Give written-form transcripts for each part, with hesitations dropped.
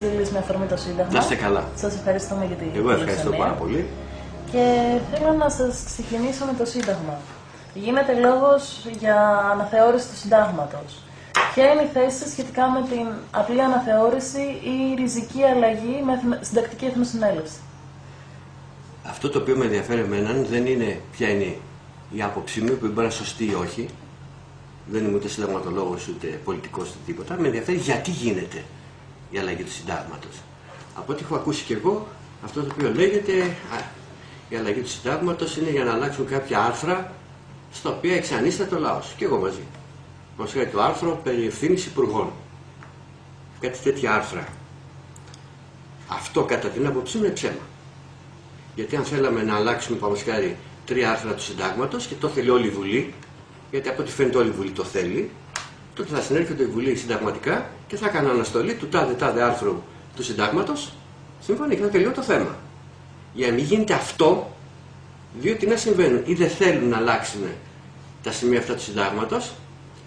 Με αφορμή το Σύνταγμα. Να είστε καλά. Σας ευχαριστούμε για την Εγώ ευχαριστώ πάρα πολύ. Και θέλω να σας ξεκινήσω με το Σύνταγμα. Γίνεται λόγος για αναθεώρηση του Συντάγματος. Ποια είναι η θέση σας σχετικά με την απλή αναθεώρηση ή ριζική αλλαγή με συντακτική εθνοσυνέλευση? Αυτό το οποίο με ενδιαφέρει εμένα δεν είναι ποια είναι η άποψή μου, που μπορεί να είναι σωστή ή όχι. Δεν είμαι ούτε συνταγματολόγος ούτε πολιτικός ούτε τίποτα. Με ενδιαφέρει γιατί γίνεται η αλλαγή του συντάγματος. Από ό,τι έχω ακούσει και εγώ, αυτό το οποίο λέγεται, η αλλαγή του συντάγματος είναι για να αλλάξουν κάποια άρθρα στα οποία εξανίσταται ο λαός. Και εγώ μαζί. Όπως λέει το άρθρο περί ευθύνης υπουργών. Κάτι τέτοια άρθρα. Αυτό κατά την άποψή μου είναι ψέμα. Γιατί αν θέλαμε να αλλάξουμε, παραδείγματος χάρη, 3 άρθρα του συντάγματος και το θέλει όλη η Βουλή, γιατί από ό,τι φαίνεται όλη η Βουλή το θέλει, τότε θα συνέρχεται η Βουλή συνταγματικά και θα έκανε αναστολή του τάδε άρθρου του συντάγματος, σύμφωνα, και θα τελειώσει το θέμα. Για να μην γίνεται αυτό, διότι να συμβαίνουν, ή δεν θέλουν να αλλάξουν τα σημεία αυτά του συντάγματος,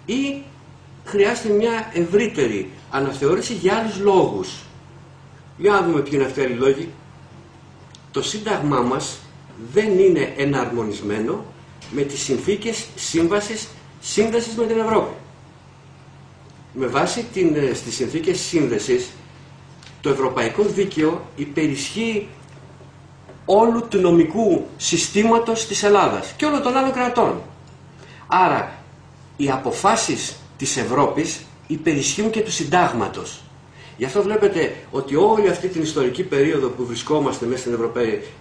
ή χρειάζεται μια ευρύτερη αναθεώρηση για άλλους λόγους. Για να δούμε ποιοι είναι αυτοί οι άλλοι λόγοι. Το σύνταγμά μας δεν είναι εναρμονισμένο με τις συνθήκες σύνδεσης με την Ευρώπη. Με βάση στις συνθήκες σύνδεσης, το ευρωπαϊκό δίκαιο υπερισχύει όλου του νομικού συστήματος της Ελλάδας και όλων των άλλων κρατών. Άρα, οι αποφάσεις της Ευρώπης υπερισχύουν και του συντάγματος. Γι' αυτό βλέπετε ότι όλη αυτή την ιστορική περίοδο που βρισκόμαστε μέσα στην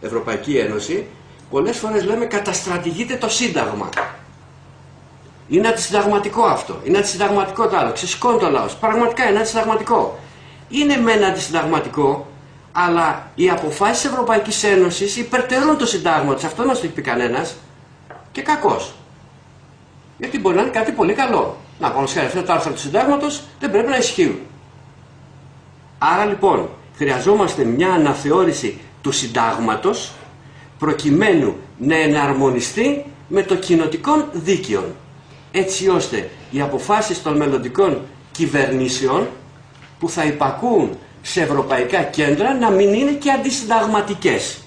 Ευρωπαϊκή Ένωση, πολλές φορές λέμε καταστρατηγείται το Σύνταγμα. Είναι αντισυνταγματικό αυτό. Είναι αντισυνταγματικό το άλλο. Ξεσηκώνει το λαός. Πραγματικά είναι αντισυνταγματικό. Είναι μεν αντισυνταγματικό, αλλά οι αποφάσεις της Ευρωπαϊκής Ένωσης υπερτερούν το Συντάγματος. Αυτό δεν μας το έχει πει κανένας. Και κακώς. Γιατί μπορεί να είναι κάτι πολύ καλό. Να πάμε σχετικά αυτά τα άρθρα του Συντάγματος δεν πρέπει να ισχύουν. Άρα λοιπόν χρειαζόμαστε μια αναθεώρηση του Συντάγματος προκειμένου να εναρμονιστεί με το κοινοτικό δίκαιο, έτσι ώστε οι αποφάσεις των μελλοντικών κυβερνήσεων που θα υπακούουν σε ευρωπαϊκά κέντρα να μην είναι και αντισυνταγματικές.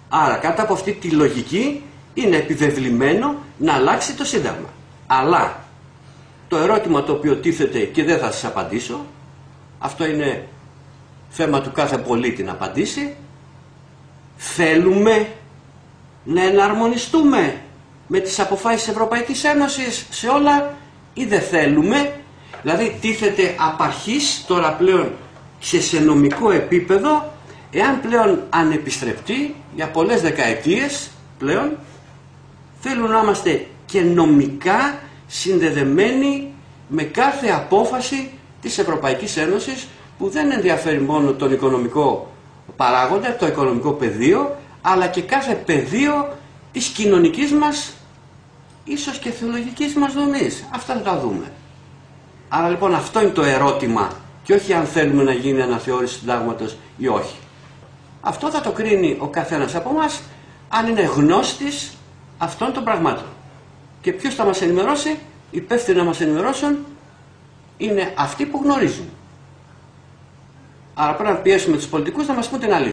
Άρα κάτω από αυτή τη λογική είναι επιβεβλημένο να αλλάξει το Σύνταγμα. Αλλά το ερώτημα το οποίο τίθεται και δεν θα σας απαντήσω, αυτό είναι θέμα του κάθε πολίτη να απαντήσει, θέλουμε να εναρμονιστούμε με τις αποφάσεις της Ευρωπαϊκής Ένωσης σε όλα ή δεν θέλουμε? Δηλαδή τίθεται απ' αρχής τώρα πλέον σε νομικό επίπεδο, εάν πλέον ανεπιστρεπτεί για πολλές δεκαετίες πλέον θέλουν να είμαστε και νομικά συνδεδεμένοι με κάθε απόφαση της Ευρωπαϊκής Ένωσης, που δεν ενδιαφέρει μόνο τον οικονομικό παράγοντα, το οικονομικό πεδίο, αλλά και κάθε πεδίο της κοινωνικής μας, ίσως και θεολογικής μας δομής. Αυτά θα τα δούμε. Άρα λοιπόν αυτό είναι το ερώτημα, και όχι αν θέλουμε να γίνει αναθεώρηση του συντάγματος ή όχι. Αυτό θα το κρίνει ο καθένας από εμάς, αν είναι γνώστης αυτών των πραγμάτων. Και ποιος θα μας ενημερώσει? Υπεύθυνοι να μας ενημερώσουν είναι αυτοί που γνωρίζουν. Άρα πρέπει να πιέσουμε τους πολιτικούς να μας πούν την αλήθεια.